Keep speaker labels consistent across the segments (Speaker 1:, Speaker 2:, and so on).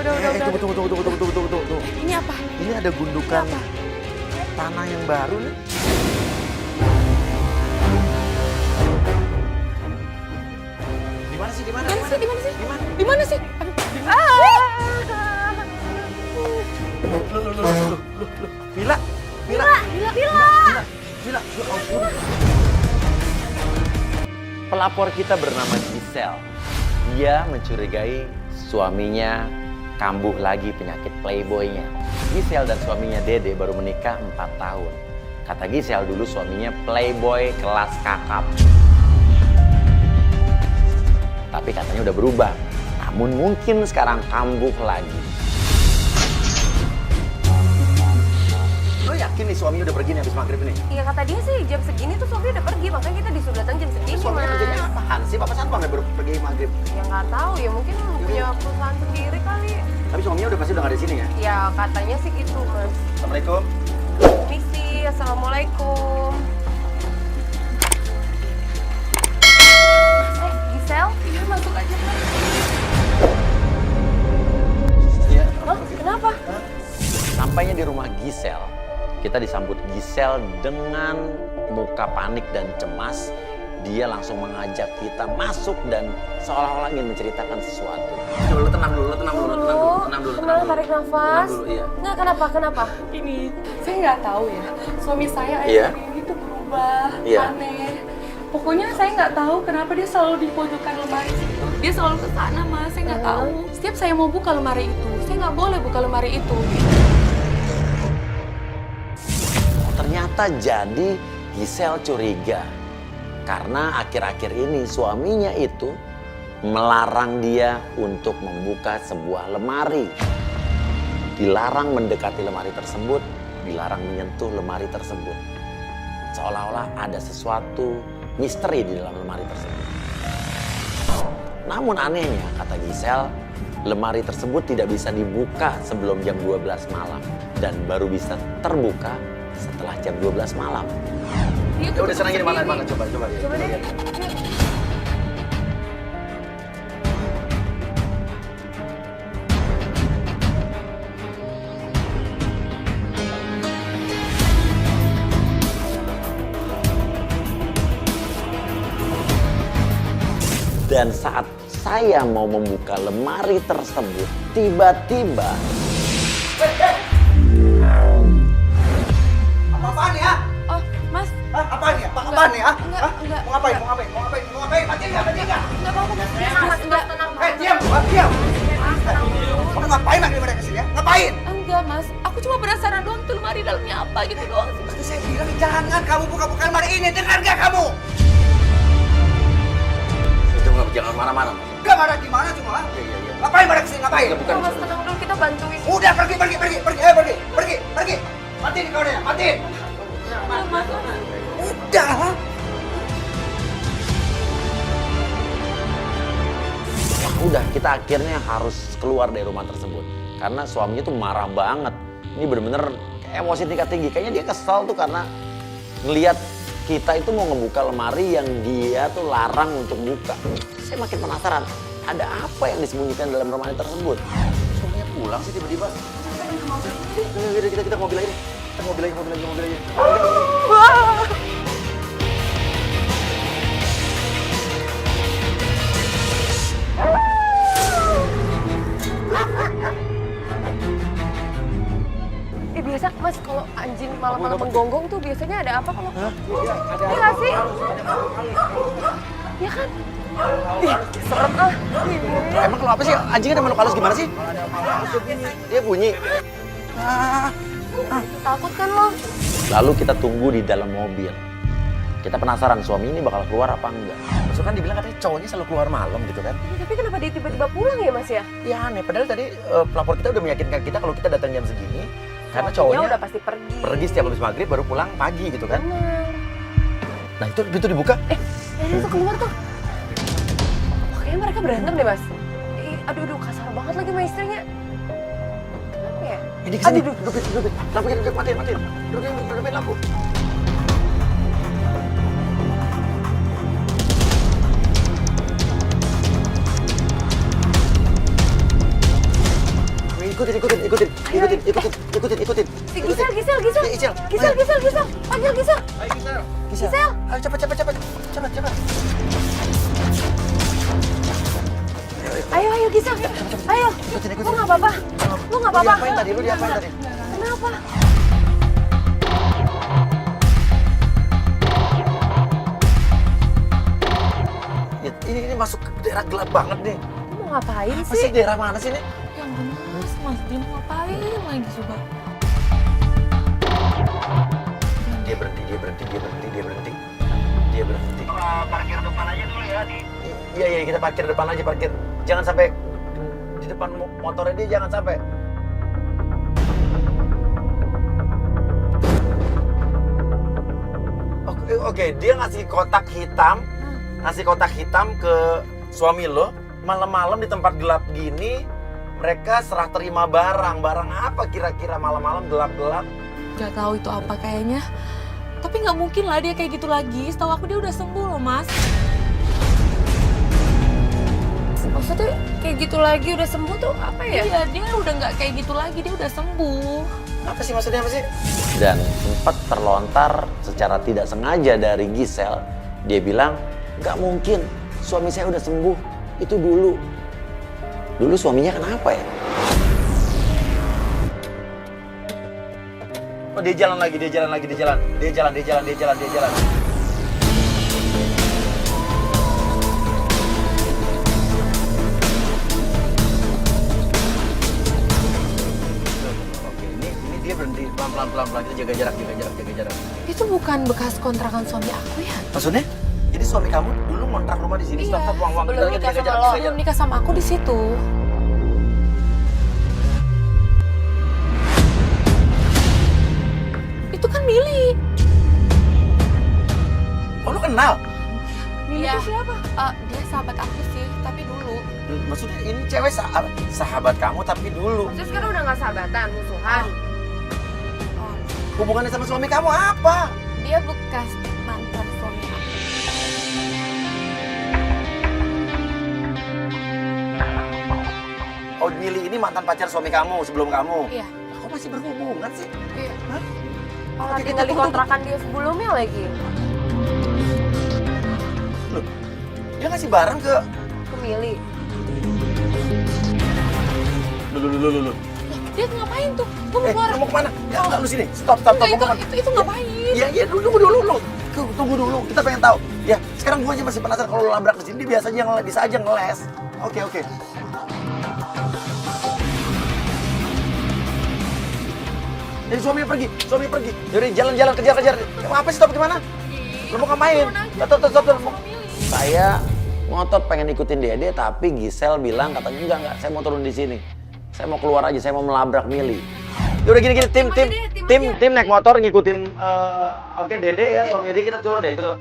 Speaker 1: Tunggu.
Speaker 2: Ini apa?
Speaker 1: Ini ada gundukan
Speaker 2: Ini apa?
Speaker 1: tanah yang baru nih. Di mana sih?
Speaker 2: Di mana sih?
Speaker 1: Loh. Villa. Ya ampun. Pelapor kita bernama Giselle. Dia mencurigai suaminya kambuh lagi penyakit playboynya. Giselle dan suaminya Dede baru menikah 4 tahun. Kata Giselle dulu suaminya playboy kelas kakap. Tapi katanya udah berubah. Namun mungkin sekarang kambuh lagi. Lo yakin nih suaminya udah pergi nih habis maghrib nih?
Speaker 2: Iya kata dia sih jam segini tuh Sofi udah pergi, makanya kita disuruh datang jam segini
Speaker 1: Suaminya kerjanya
Speaker 2: mas.
Speaker 1: apaan sih? Papa Satpam ya baru pergi maghrib.
Speaker 2: Ya nggak tahu ya mungkin punya perusahaan sendiri kali.
Speaker 1: Tapi suaminya udah pasti udah gak di sini ya?
Speaker 2: Ya katanya sih gitu mas.
Speaker 1: Assalamualaikum.
Speaker 2: Misi, assalamualaikum. Giselle, iya masuk aja mas.
Speaker 1: Iya.
Speaker 2: Hah? Kenapa?
Speaker 1: Sampainya di rumah Giselle, kita disambut Giselle dengan muka panik dan cemas. Dia langsung mengajak kita masuk dan seolah-olah ingin menceritakan sesuatu. Tenang dulu.
Speaker 2: Tenang, tarik nafas.
Speaker 1: Iya.
Speaker 2: Nggak, kenapa?
Speaker 3: Ini, saya nggak tahu ya. Suami saya
Speaker 1: Iya.
Speaker 3: akhir ini tuh berubah,
Speaker 1: Iya.
Speaker 3: aneh. Pokoknya saya nggak tahu kenapa dia selalu di pojokan lemari situ. Dia selalu ke sana, Mas. Saya nggak tahu. Setiap saya mau buka lemari itu, saya nggak boleh buka lemari itu.
Speaker 1: Ternyata jadi Giselle curiga. Karena akhir-akhir ini suaminya itu melarang dia untuk membuka sebuah lemari. Dilarang mendekati lemari tersebut, dilarang menyentuh lemari tersebut. Seolah-olah ada sesuatu misteri di dalam lemari tersebut. Namun anehnya, kata Giselle, lemari tersebut tidak bisa dibuka sebelum jam 12 malam. Dan baru bisa terbuka setelah jam 12 malam.
Speaker 2: Dia
Speaker 1: Ya udah senang gini mana coba ya.
Speaker 2: Coba deh.
Speaker 1: Dan saat saya mau membuka lemari tersebut, tiba-tiba
Speaker 4: Apaan ya?
Speaker 2: Oh, Mas.
Speaker 4: Hah? Apaan ya? Apaan ya?
Speaker 2: Enggak.
Speaker 4: Mau ngapain? Mati nggak?
Speaker 2: Enggak apa-apa, Mas. Mas, enggak. Tenang,
Speaker 4: Diam. Kamu ngapain manggil mereka kesini ya? Ngapain?
Speaker 3: Enggak, Mas. Aku cuma penasaran doang tuh lemari dalamnya apa gitu doang.
Speaker 4: Pasti saya bilang jangan kamu buka-buka lemari ini. Dengar nggak kamu?
Speaker 1: jangan marah-marah.
Speaker 4: Gak marah gimana cuma?
Speaker 1: Iya.
Speaker 4: Ngapain pada kesini? Ngapain?
Speaker 1: Bukan.
Speaker 2: Mas, tenang dulu, kita bantuin.
Speaker 4: Udah pergi. Pergi. Matiin kau deh, matiin. Udah.
Speaker 1: Wah, udah kita akhirnya harus keluar dari rumah tersebut. Karena suaminya tuh marah banget. Ini bener-bener emosi tingkat tinggi. Kayaknya dia kesel tuh karena ngelihat kita itu mau ngebuka lemari yang dia tuh larang untuk buka. Saya makin penasaran, ada apa yang disembunyikan dalam lemari tersebut? Suaminya pulang sih tiba-tiba. Kita ke mobil aja. Kita mobil aja.
Speaker 2: Biasa Mas kalau anjing malam-malam menggonggong tuh biasanya ada apa kalau?
Speaker 4: Iya,
Speaker 2: Iya nggak sih? Iya kan? Ih, serem ah.
Speaker 1: Emang kalau apa sih? Anjing ada makhluk halus gimana sih? Dia bunyi.
Speaker 2: Takut kan lo?
Speaker 1: Lalu kita tunggu di dalam mobil. Kita penasaran suami ini bakal keluar apa enggak. Maksudnya kan dibilang katanya cowoknya selalu keluar malam gitu kan.
Speaker 2: Tapi kenapa dia tiba-tiba pulang ya Mas ya?
Speaker 1: Ya aneh, padahal tadi pelapor kita udah meyakinkan kita kalau kita datang jam segini. Karena
Speaker 2: Suaminya
Speaker 1: cowoknya
Speaker 2: udah pasti pergi.
Speaker 1: setiap habis maghrib baru pulang pagi gitu kan.
Speaker 2: Bener.
Speaker 1: Nah itu pintu dibuka.
Speaker 2: Itu keluar tuh. Wah, kayaknya mereka berantem deh Mas. Aduh, kasar banget lagi sama istrinya. Kenapa ya?
Speaker 1: Ini kesini. Duduk. Lampu matiin. Duduk lampu. ikutin.
Speaker 2: Si Gisel.
Speaker 1: Gisel.
Speaker 2: Panggil Gisel.
Speaker 4: Ayo Gisel.
Speaker 2: Gisel.
Speaker 1: Ayo cepat.
Speaker 2: Ayo Gisel. Ayo.
Speaker 1: Ikutin.
Speaker 2: Lu nggak apa-apa. Lu nggak apa-apa.
Speaker 1: Lu diapain tadi?
Speaker 2: Kenapa?
Speaker 1: Ya, ini masuk ke daerah gelap banget nih.
Speaker 2: Lu mau ngapain
Speaker 1: Apa sih
Speaker 2: sih?
Speaker 1: daerah mana sih nih?
Speaker 3: Yang bener mas, dia mau ngapain lagi coba?
Speaker 1: Dia berhenti.
Speaker 4: Parkir depan aja dulu ya di.
Speaker 1: Iya, kita parkir depan aja, parkir. Jangan sampai di depan motornya dia jangan sampai. Oke, dia ngasih kotak hitam ke suami lo. Malam-malam di tempat gelap gini, mereka serah terima barang. Barang apa kira-kira malam-malam gelap-gelap?
Speaker 3: Gak tahu itu apa kayaknya. Tapi nggak mungkin lah dia kayak gitu lagi. Setahu aku dia udah sembuh loh mas.
Speaker 2: Maksudnya kayak gitu lagi udah sembuh tuh apa ya?
Speaker 3: Iya dia udah nggak kayak gitu lagi, dia udah sembuh.
Speaker 1: Apa sih maksudnya apa sih? Dan sempat terlontar secara tidak sengaja dari Gisel. Dia bilang, nggak mungkin suami saya udah sembuh. Itu dulu. Dulu suaminya kenapa ya? Oh dia jalan. Dia berhenti pelan-pelan kita jaga jarak.
Speaker 3: Itu bukan bekas kontrakan suami aku ya?
Speaker 1: Maksudnya? Jadi suami kamu dulu ngontrak rumah di sini,
Speaker 3: Iya,
Speaker 1: stop uang
Speaker 2: sebelum nikah sama lo.
Speaker 3: Belum nikah sama aku di situ. Itu kan Mili.
Speaker 1: Oh lu kenal?
Speaker 3: Mili
Speaker 2: Iya.
Speaker 3: itu siapa? Dia sahabat aku sih, tapi dulu.
Speaker 1: Maksudnya ini cewek sahabat kamu tapi dulu.
Speaker 2: Terus sekarang udah nggak sahabatan, musuhan.
Speaker 1: Hubungannya sama suami kamu apa?
Speaker 3: Dia bekas mantan suami aku.
Speaker 1: Oh Mili ini mantan pacar suami kamu sebelum kamu?
Speaker 3: Iya.
Speaker 1: Kok masih berhubungan sih?
Speaker 3: Iya.
Speaker 1: Hah?
Speaker 2: Malah
Speaker 1: Oke,
Speaker 2: tinggal di
Speaker 1: tunggu.
Speaker 2: kontrakan dia sebelumnya lagi.
Speaker 1: Loh, dia ngasih barang ke...
Speaker 2: Ke Mili.
Speaker 1: Loh.
Speaker 3: Dia ngapain tuh? Gue mau keluar.
Speaker 1: Kamu kemana? Ya, enggak, lu sini. Stop.
Speaker 3: Enggak,
Speaker 1: Mau kemana?
Speaker 3: itu ngapain?
Speaker 1: Iya, tunggu dulu. Tunggu dulu, kita pengen tahu. Ya, sekarang gua aja masih penasaran kalau lu labrak ke sini, dia bisa aja ngeles. Oke. Jadi suaminya pergi. Jadi jalan kejar. Apa sih, stop di mana? Lu mau ngapain? Stop. Saya ngotot pengen ikutin Dede, tapi Gisel bilang katanya enggak, saya mau turun di sini. Saya mau keluar aja, saya mau melabrak Mili. Ya udah gini, tim naik motor ngikutin oke Dede ya, suami Dede kita turun deh. Turun.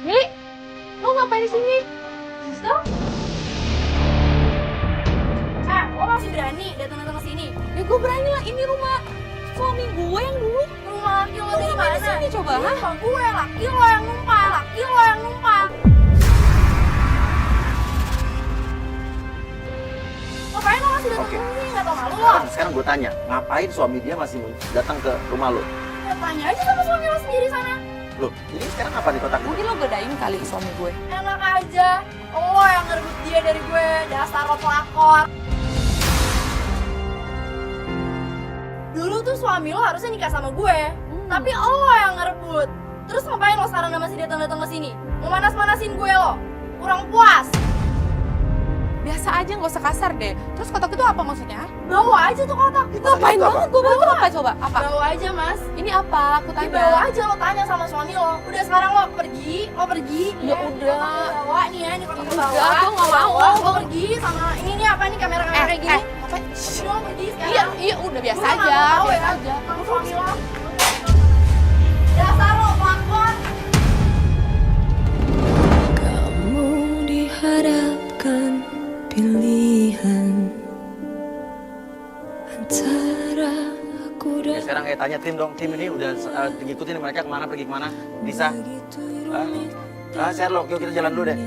Speaker 3: Mili, lo ngapain di sini? Sister?
Speaker 5: Lo masih berani datang-datang ke sini?
Speaker 3: Ya gue berani lah, ini rumah suami gue yang dulu.
Speaker 5: Rumah laki lo dari
Speaker 3: ngapain
Speaker 5: mana?
Speaker 3: di sini coba,
Speaker 5: Ini
Speaker 3: hah?
Speaker 5: rumah gue, laki lo yang numpang. Ngapain lo masih datang
Speaker 1: Oke.
Speaker 5: ke sini? Gak tau malu lo?
Speaker 1: Sekarang gue tanya, ngapain suami dia masih datang ke rumah lo?
Speaker 5: Ya tanya aja sama suami lo sendiri sana.
Speaker 1: Loh, ini sekarang apa di kotak gue?
Speaker 3: Mungkin lo bedain kali suami gue.
Speaker 5: Enak aja. Lo yang ngerebut dia dari gue, dasar lo pelakor. Dulu tuh suami lo harusnya nikah sama gue, tapi lo yang ngerebut. Terus ngapain lo sekarang masih datang-datang ke sini? Mau manas-manasin gue lo? Kurang puas.
Speaker 3: Biasa aja, nggak usah kasar deh. Terus kotak itu apa maksudnya?
Speaker 5: Bawa aja tuh kotak.
Speaker 3: Ngapain
Speaker 1: itu apa?
Speaker 3: banget gue bawa apa coba? Apa?
Speaker 5: Bawa aja mas.
Speaker 3: Ini apa? Aku
Speaker 5: Ya,
Speaker 3: tanya.
Speaker 5: bawa aja, lo tanya sama suami lo. Udah sekarang lo pergi.
Speaker 3: Ya udah.
Speaker 5: Bawa nih ya, ini kotak
Speaker 3: Udah,
Speaker 5: bawa.
Speaker 3: aku nggak mau.
Speaker 5: Lo pergi sama ini nih apa nih kamera-kamera kayak gini.
Speaker 3: Apa?
Speaker 5: Udah lo pergi sekarang.
Speaker 3: Iya, udah biasa
Speaker 5: Gue nggak
Speaker 3: aja.
Speaker 5: mau tahu
Speaker 3: Biasa
Speaker 5: ya.
Speaker 3: aja.
Speaker 5: Sama suami lo. Dasar lo pelakor.
Speaker 6: Kamu dihadapkan pilihan antara aku dan
Speaker 1: sekarang tanya tim dong, tim ini udah ngikutin mereka kemana, pergi kemana? Bisa? Sherlock, yuk kita jalan dulu deh.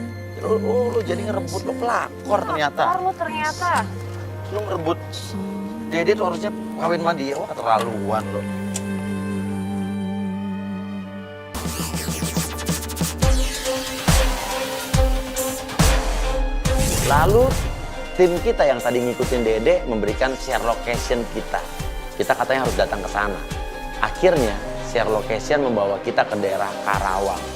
Speaker 1: Lu jadi ngerebut, lu pelakor ternyata.
Speaker 2: Lo ternyata.
Speaker 1: Lu ngerebut Dede tuh harusnya kawin sama dia, wah keterlaluan lo. Lalu tim kita yang tadi ngikutin Dede memberikan share location kita. Kita katanya harus datang ke sana. Akhirnya share location membawa kita ke daerah Karawang.